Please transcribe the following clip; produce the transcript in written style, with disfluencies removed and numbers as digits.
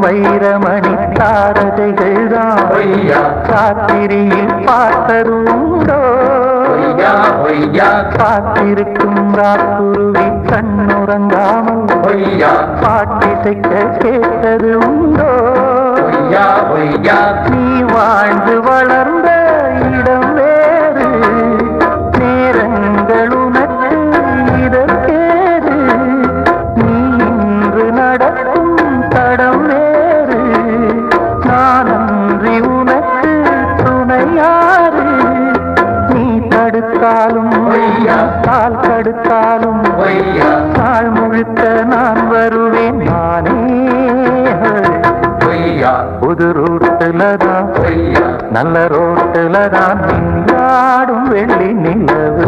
வைரமணி தாரதைகள் தான் ராத்திரியில் பார்த்ததுண்டோ காத்திருக்கும் ராக்குருவி கண்ணுறங்காமல் பாட்டிசைக்க கேட்டது உண்டோ நீ வாழ்ந்து வளர்ந்த இடம் வேறு நேரங்கள் உனக்கு இதற்கேது நீ இன்று நடக்கும் தடம் வேறு நான் அன்றி உனக்கு துணையாறு நீ தடுத்தாலும் கால் தடுத்தாலும் நாள் முழுக்க நான் வருவேன் நானே புது ரோட்டுலதான் நல்ல ரோட்டுலதான் நீராடும் வெள்ளி நிலவு